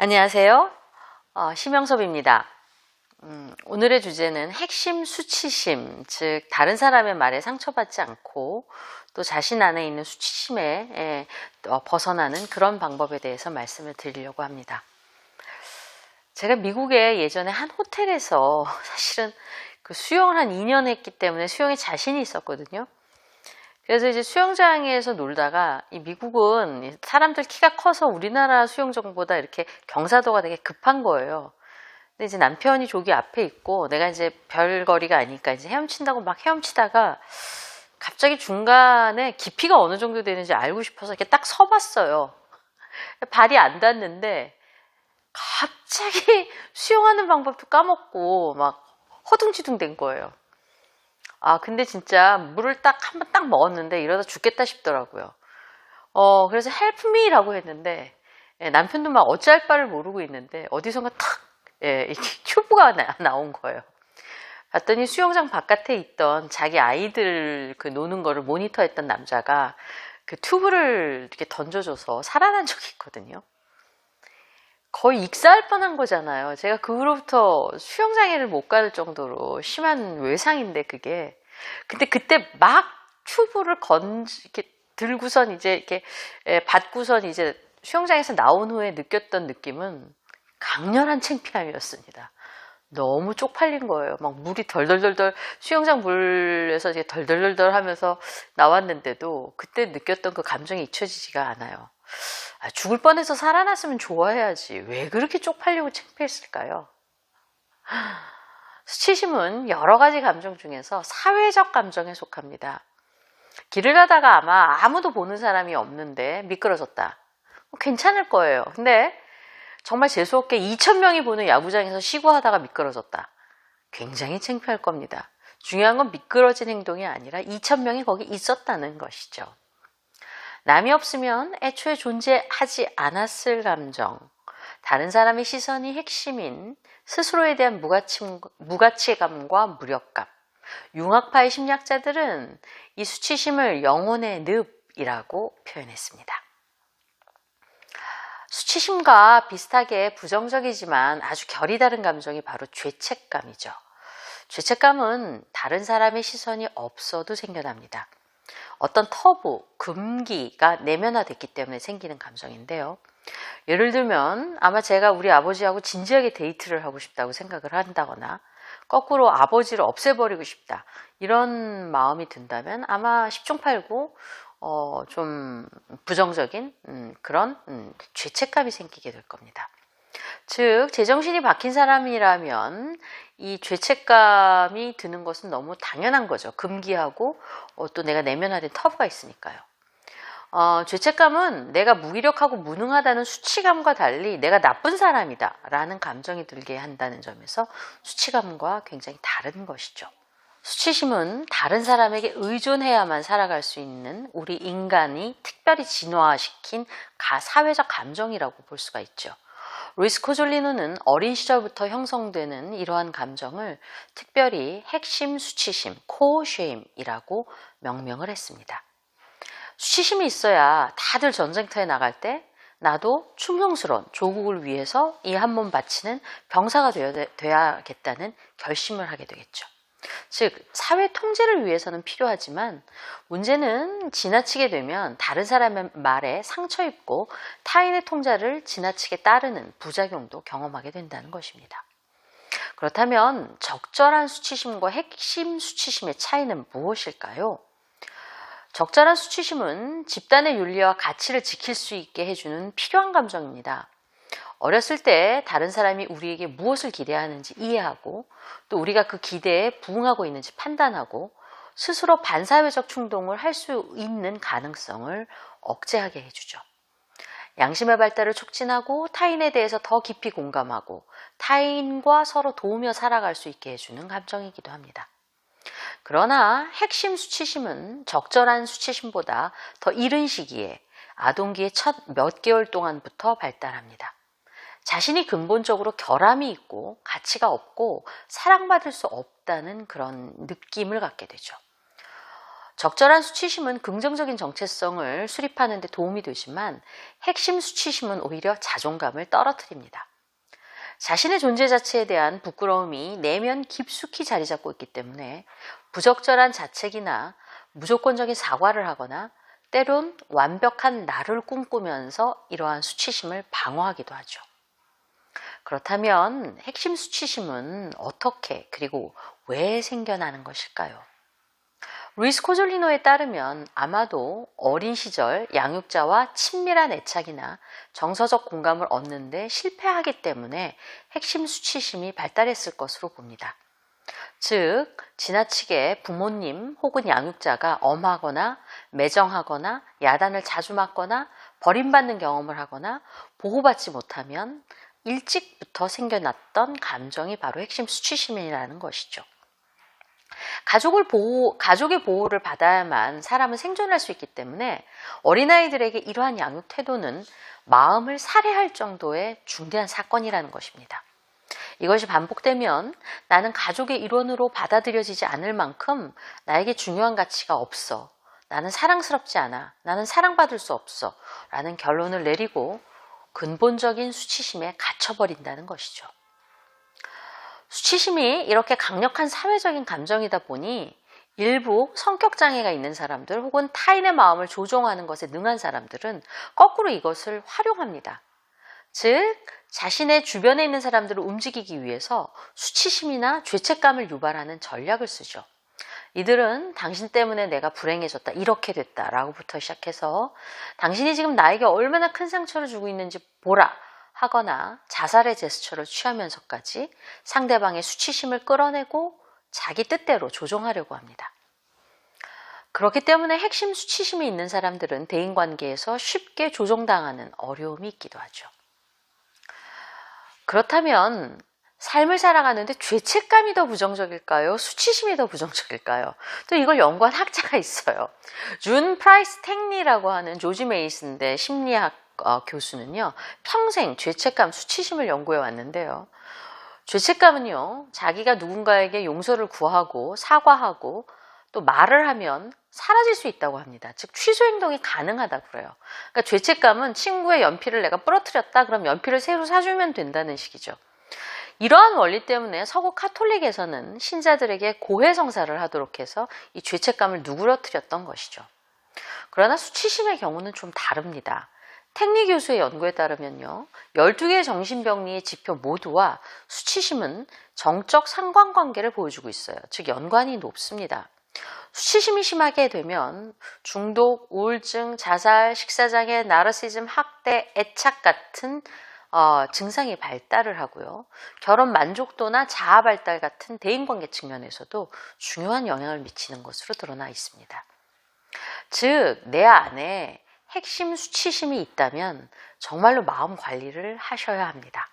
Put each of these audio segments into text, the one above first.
안녕하세요. 심영섭입니다. 오늘의 주제는 핵심 수치심, 즉 다른 사람의 말에 상처받지 않고 또 자신 안에 있는 수치심에 벗어나는 그런 방법에 대해서 말씀을 드리려고 합니다. 제가 미국에 예전에 한 호텔에서 사실은 그 수영을 한 2년 했기 때문에 수영에 자신이 있었거든요. 그래서 이제 수영장에서 놀다가 이 미국은 사람들 키가 커서 우리나라 수영장보다 이렇게 경사도가 되게 급한 거예요. 근데 이제 남편이 저기 앞에 있고 내가 이제 별 거리가 아니까 이제 헤엄친다고 막 헤엄치다가 갑자기 중간에 깊이가 어느 정도 되는지 알고 싶어서 이렇게 딱 서봤어요. 발이 안 닿는데 갑자기 수영하는 방법도 까먹고 막 허둥지둥 된 거예요. 근데 진짜 물을 한 번 딱 먹었는데 이러다 죽겠다 싶더라고요. 그래서 help me 라고 했는데, 남편도 막 어찌할 바를 모르고 있는데, 어디선가 탁, 이렇게 튜브가 나온 거예요. 봤더니 수영장 바깥에 있던 자기 아이들 그 노는 거를 모니터했던 남자가 그 튜브를 이렇게 던져줘서 살아난 적이 있거든요. 거의 익사할 뻔한 거잖아요. 제가 그 후로부터 수영장에를 못 갈 정도로 심한 외상인데 그게. 근데 그때 막 튜브를 이렇게 들고선 이제 이렇게 받고선 이제 수영장에서 나온 후에 느꼈던 느낌은 강렬한 창피함이었습니다. 너무 쪽팔린 거예요. 막 물이 덜덜덜덜 수영장 물에서 이제 덜덜덜덜 하면서 나왔는데도 그때 느꼈던 그 감정이 잊혀지지가 않아요. 죽을 뻔해서 살아났으면 좋아해야지. 왜 그렇게 쪽팔리고 창피했을까요? 수치심은 여러 가지 감정 중에서 사회적 감정에 속합니다. 길을 가다가 아마 아무도 보는 사람이 없는데 미끄러졌다. 괜찮을 거예요. 근데 정말 재수없게 2,000명이 보는 야구장에서 시구하다가 미끄러졌다. 굉장히 창피할 겁니다. 중요한 건 미끄러진 행동이 아니라 2,000명이 거기 있었다는 것이죠. 남이 없으면 애초에 존재하지 않았을 감정, 다른 사람의 시선이 핵심인 스스로에 대한 무가치감과 무력감. 융합파의 심리학자들은 이 수치심을 영혼의 늪이라고 표현했습니다. 수치심과 비슷하게 부정적이지만 아주 결이 다른 감정이 바로 죄책감이죠. 죄책감은 다른 사람의 시선이 없어도 생겨납니다. 어떤 터부, 금기가 내면화됐기 때문에 생기는 감정인데요. 예를 들면 아마 제가 우리 아버지하고 진지하게 데이트를 하고 싶다고 생각을 한다거나 거꾸로 아버지를 없애버리고 싶다 이런 마음이 든다면 아마 10중 8구 좀 부정적인 그런 죄책감이 생기게 될 겁니다. 즉 제정신이 박힌 사람이라면 이 죄책감이 드는 것은 너무 당연한 거죠. 금기하고 또 내가 내면화된 터부가 있으니까요. 죄책감은 내가 무기력하고 무능하다는 수치감과 달리 내가 나쁜 사람이다 라는 감정이 들게 한다는 점에서 수치감과 굉장히 다른 것이죠. 수치심은 다른 사람에게 의존해야만 살아갈 수 있는 우리 인간이 특별히 진화시킨 사회적 감정이라고 볼 수가 있죠. 루이스 코졸리노는 어린 시절부터 형성되는 이러한 감정을 특별히 핵심 수치심, 코어 쉐임이라고 명명을 했습니다. 수치심이 있어야 다들 전쟁터에 나갈 때 나도 충성스러운 조국을 위해서 이 한 몸 바치는 병사가 되어야겠다는 결심을 하게 되겠죠. 즉 사회 통제를 위해서는 필요하지만 문제는 지나치게 되면 다른 사람의 말에 상처 입고 타인의 통제를 지나치게 따르는 부작용도 경험하게 된다는 것입니다. 그렇다면 적절한 수치심과 핵심 수치심의 차이는 무엇일까요? 적절한 수치심은 집단의 윤리와 가치를 지킬 수 있게 해주는 필요한 감정입니다. 어렸을 때 다른 사람이 우리에게 무엇을 기대하는지 이해하고 또 우리가 그 기대에 부응하고 있는지 판단하고 스스로 반사회적 충동을 할 수 있는 가능성을 억제하게 해주죠. 양심의 발달을 촉진하고 타인에 대해서 더 깊이 공감하고 타인과 서로 도우며 살아갈 수 있게 해주는 감정이기도 합니다. 그러나 핵심 수치심은 적절한 수치심보다 더 이른 시기에 아동기의 첫 몇 개월 동안부터 발달합니다. 자신이 근본적으로 결함이 있고 가치가 없고 사랑받을 수 없다는 그런 느낌을 갖게 되죠. 적절한 수치심은 긍정적인 정체성을 수립하는 데 도움이 되지만 핵심 수치심은 오히려 자존감을 떨어뜨립니다. 자신의 존재 자체에 대한 부끄러움이 내면 깊숙이 자리 잡고 있기 때문에 부적절한 자책이나 무조건적인 사과를 하거나 때론 완벽한 나를 꿈꾸면서 이러한 수치심을 방어하기도 하죠. 그렇다면 핵심 수치심은 어떻게 그리고 왜 생겨나는 것일까요? 루이스 코졸리노에 따르면 아마도 어린 시절 양육자와 친밀한 애착이나 정서적 공감을 얻는 데 실패하기 때문에 핵심 수치심이 발달했을 것으로 봅니다. 즉, 지나치게 부모님 혹은 양육자가 엄하거나 매정하거나 야단을 자주 맞거나 버림받는 경험을 하거나 보호받지 못하면 일찍부터 생겨났던 감정이 바로 핵심 수치심이라는 것이죠. 가족의 보호를 받아야만 사람은 생존할 수 있기 때문에 어린아이들에게 이러한 양육 태도는 마음을 살해할 정도의 중대한 사건이라는 것입니다. 이것이 반복되면 나는 가족의 일원으로 받아들여지지 않을 만큼 나에게 중요한 가치가 없어. 나는 사랑스럽지 않아. 나는 사랑받을 수 없어. 라는 결론을 내리고 근본적인 수치심에 갇혀버린다는 것이죠. 수치심이 이렇게 강력한 사회적인 감정이다 보니 일부 성격장애가 있는 사람들 혹은 타인의 마음을 조종하는 것에 능한 사람들은 거꾸로 이것을 활용합니다. 즉, 자신의 주변에 있는 사람들을 움직이기 위해서 수치심이나 죄책감을 유발하는 전략을 쓰죠. 이들은 당신 때문에 내가 불행해졌다, 이렇게 됐다 라고부터 시작해서 당신이 지금 나에게 얼마나 큰 상처를 주고 있는지 보라 하거나 자살의 제스처를 취하면서까지 상대방의 수치심을 끌어내고 자기 뜻대로 조종하려고 합니다. 그렇기 때문에 핵심 수치심이 있는 사람들은 대인관계에서 쉽게 조종당하는 어려움이 있기도 하죠. 그렇다면 삶을 살아가는데 죄책감이 더 부정적일까요? 수치심이 더 부정적일까요? 또 이걸 연구한 학자가 있어요. 준 프라이스 탱리라고 하는 조지 메이슨대 심리학 교수는요, 평생 죄책감, 수치심을 연구해 왔는데요. 죄책감은요, 자기가 누군가에게 용서를 구하고 사과하고 또 말을 하면 사라질 수 있다고 합니다. 즉 취소 행동이 가능하다고 그래요. 그러니까 죄책감은 친구의 연필을 내가 부러뜨렸다 그럼 연필을 새로 사주면 된다는 식이죠. 이러한 원리 때문에 서구 카톨릭에서는 신자들에게 고해성사를 하도록 해서 이 죄책감을 누그러뜨렸던 것이죠. 그러나 수치심의 경우는 좀 다릅니다. 탱리 교수의 연구에 따르면요, 12개의 정신병리의 지표 모두와 수치심은 정적 상관관계를 보여주고 있어요. 즉 연관이 높습니다. 수치심이 심하게 되면 중독, 우울증, 자살, 식사장애, 나르시즘, 학대, 애착 같은 증상이 발달을 하고요. 결혼 만족도나 자아 발달 같은 대인관계 측면에서도 중요한 영향을 미치는 것으로 드러나 있습니다. 즉, 내 안에 핵심 수치심이 있다면 정말로 마음 관리를 하셔야 합니다.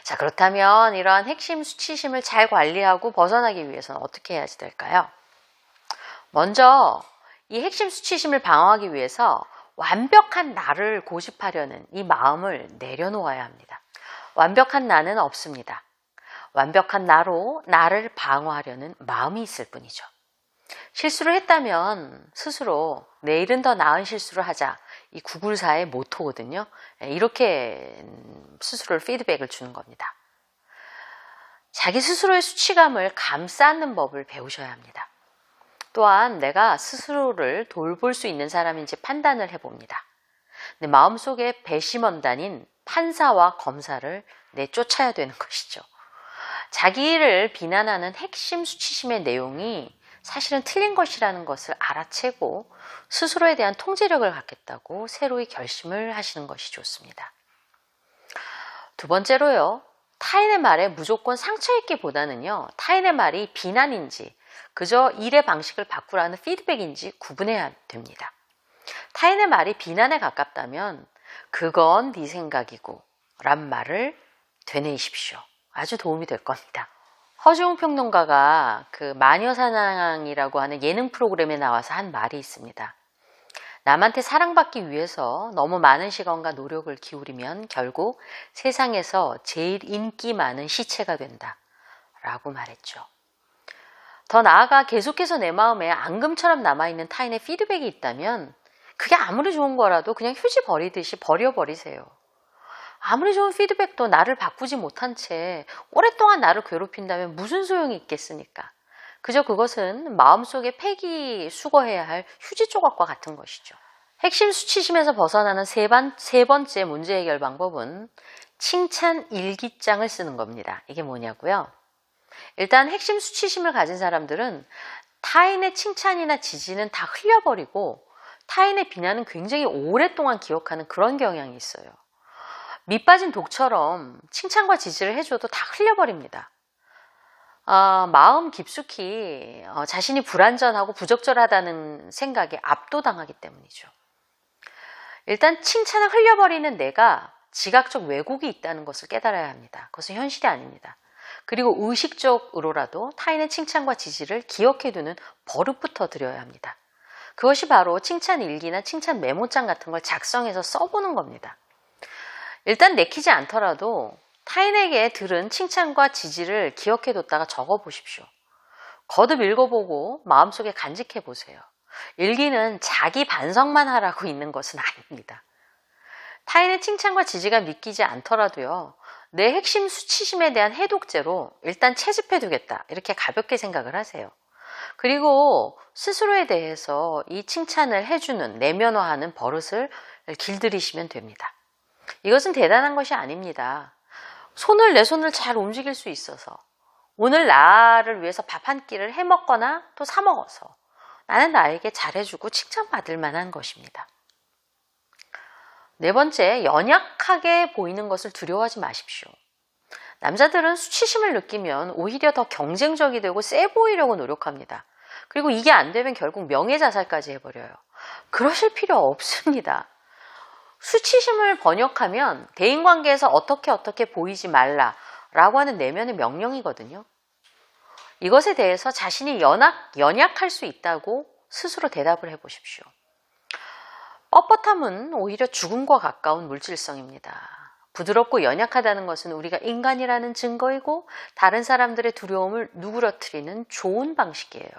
자, 그렇다면 이러한 핵심 수치심을 잘 관리하고 벗어나기 위해서는 어떻게 해야지 될까요? 먼저 이 핵심 수치심을 방어하기 위해서 완벽한 나를 고집하려는 이 마음을 내려놓아야 합니다. 완벽한 나는 없습니다. 완벽한 나로 나를 방어하려는 마음이 있을 뿐이죠. 실수를 했다면 스스로 내일은 더 나은 실수를 하자. 이 구글사의 모토거든요. 이렇게 스스로를 피드백을 주는 겁니다. 자기 스스로의 수치감을 감싸는 법을 배우셔야 합니다. 또한 내가 스스로를 돌볼 수 있는 사람인지 판단을 해봅니다. 내 마음속에 배심원단인 판사와 검사를 내쫓아야 되는 것이죠. 자기를 비난하는 핵심 수치심의 내용이 사실은 틀린 것이라는 것을 알아채고 스스로에 대한 통제력을 갖겠다고 새로이 결심을 하시는 것이 좋습니다. 두 번째로요, 타인의 말에 무조건 상처 있기보다는요, 타인의 말이 비난인지 그저 일의 방식을 바꾸라는 피드백인지 구분해야 됩니다. 타인의 말이 비난에 가깝다면 그건 네 생각이고 란 말을 되뇌이십시오. 아주 도움이 될 겁니다. 허지웅 평론가가 그 마녀사냥이라고 하는 예능 프로그램에 나와서 한 말이 있습니다. 남한테 사랑받기 위해서 너무 많은 시간과 노력을 기울이면 결국 세상에서 제일 인기 많은 시체가 된다 라고 말했죠. 더 나아가 계속해서 내 마음에 앙금처럼 남아있는 타인의 피드백이 있다면 그게 아무리 좋은 거라도 그냥 휴지 버리듯이 버려버리세요. 아무리 좋은 피드백도 나를 바꾸지 못한 채 오랫동안 나를 괴롭힌다면 무슨 소용이 있겠습니까? 그저 그것은 마음속에 폐기 수거해야 할 휴지 조각과 같은 것이죠. 핵심 수치심에서 벗어나는 세 번째 문제 해결 방법은 칭찬 일기장을 쓰는 겁니다. 이게 뭐냐고요? 일단 핵심 수치심을 가진 사람들은 타인의 칭찬이나 지지는 다 흘려버리고 타인의 비난은 굉장히 오랫동안 기억하는 그런 경향이 있어요. 밑 빠진 독처럼 칭찬과 지지를 해줘도 다 흘려버립니다. 마음 깊숙이 자신이 불완전하고 부적절하다는 생각에 압도당하기 때문이죠. 일단 칭찬을 흘려버리는 내가 지각적 왜곡이 있다는 것을 깨달아야 합니다. 그것은 현실이 아닙니다. 그리고 의식적으로라도 타인의 칭찬과 지지를 기억해두는 버릇부터 들여야 합니다. 그것이 바로 칭찬 일기나 칭찬 메모장 같은 걸 작성해서 써보는 겁니다. 일단 내키지 않더라도 타인에게 들은 칭찬과 지지를 기억해뒀다가 적어보십시오. 거듭 읽어보고 마음속에 간직해보세요. 일기는 자기 반성만 하라고 있는 것은 아닙니다. 타인의 칭찬과 지지가 믿기지 않더라도요. 내 핵심 수치심에 대한 해독제로 일단 채집해두겠다. 이렇게 가볍게 생각을 하세요. 그리고 스스로에 대해서 이 칭찬을 해주는, 내면화하는 버릇을 길들이시면 됩니다. 이것은 대단한 것이 아닙니다. 내 손을 잘 움직일 수 있어서 오늘 나를 위해서 밥 한 끼를 해먹거나 또 사먹어서 나는 나에게 잘해주고 칭찬받을 만한 것입니다. 네 번째, 연약하게 보이는 것을 두려워하지 마십시오. 남자들은 수치심을 느끼면 오히려 더 경쟁적이 되고 세 보이려고 노력합니다. 그리고 이게 안 되면 결국 명예자살까지 해버려요. 그러실 필요 없습니다. 수치심을 번역하면 대인관계에서 어떻게 보이지 말라라고 하는 내면의 명령이거든요. 이것에 대해서 자신이 연약할 수 있다고 스스로 대답을 해보십시오. 뻣뻣함은 오히려 죽음과 가까운 물질성입니다. 부드럽고 연약하다는 것은 우리가 인간이라는 증거이고 다른 사람들의 두려움을 누그러뜨리는 좋은 방식이에요.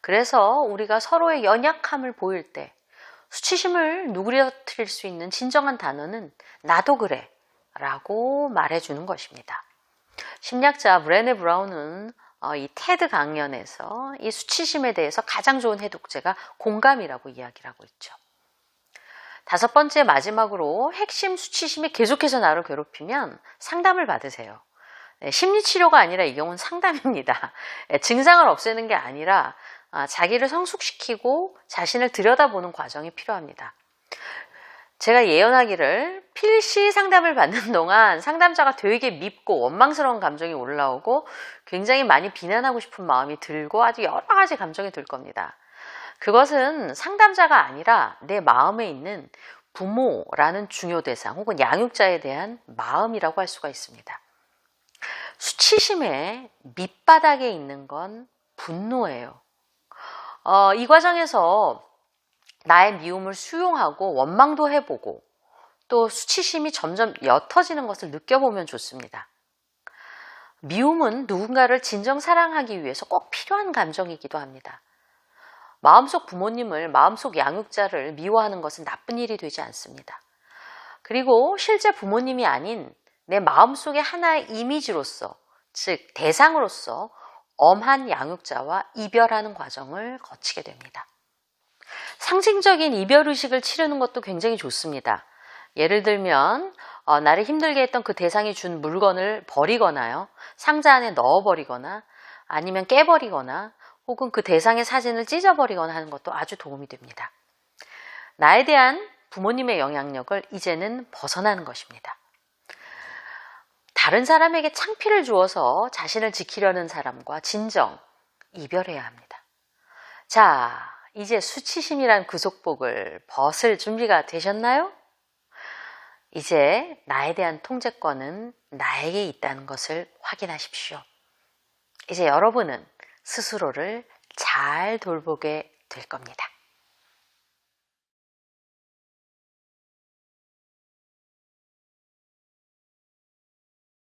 그래서 우리가 서로의 연약함을 보일 때 수치심을 누그러뜨릴 수 있는 진정한 단어는 나도 그래 라고 말해주는 것입니다. 심리학자 브레네 브라운은 이 테드 강연에서 이 수치심에 대해서 가장 좋은 해독제가 공감이라고 이야기를 하고 있죠. 다섯 번째, 마지막으로 핵심 수치심이 계속해서 나를 괴롭히면 상담을 받으세요. 심리치료가 아니라 이 경우는 상담입니다. 증상을 없애는 게 아니라 자기를 성숙시키고 자신을 들여다보는 과정이 필요합니다. 제가 예언하기를 필시 상담을 받는 동안 상담자가 되게 밉고 원망스러운 감정이 올라오고 굉장히 많이 비난하고 싶은 마음이 들고 아주 여러 가지 감정이 들 겁니다. 그것은 상담자가 아니라 내 마음에 있는 부모라는 중요 대상 혹은 양육자에 대한 마음이라고 할 수가 있습니다. 수치심의 밑바닥에 있는 건 분노예요. 이 과정에서 나의 미움을 수용하고 원망도 해보고 또 수치심이 점점 옅어지는 것을 느껴보면 좋습니다. 미움은 누군가를 진정 사랑하기 위해서 꼭 필요한 감정이기도 합니다. 마음속 부모님을, 마음속 양육자를 미워하는 것은 나쁜 일이 되지 않습니다. 그리고 실제 부모님이 아닌 내 마음속의 하나의 이미지로서, 즉 대상으로서 엄한 양육자와 이별하는 과정을 거치게 됩니다. 상징적인 이별의식을 치르는 것도 굉장히 좋습니다. 예를 들면 나를 힘들게 했던 그 대상이 준 물건을 버리거나요, 상자 안에 넣어버리거나 아니면 깨버리거나 혹은 그 대상의 사진을 찢어버리거나 하는 것도 아주 도움이 됩니다. 나에 대한 부모님의 영향력을 이제는 벗어나는 것입니다. 다른 사람에게 창피를 주어서 자신을 지키려는 사람과 진정 이별해야 합니다. 자, 이제 수치심이란 구속복을 벗을 준비가 되셨나요? 이제 나에 대한 통제권은 나에게 있다는 것을 확인하십시오. 이제 여러분은 스스로를 잘 돌보게 될 겁니다.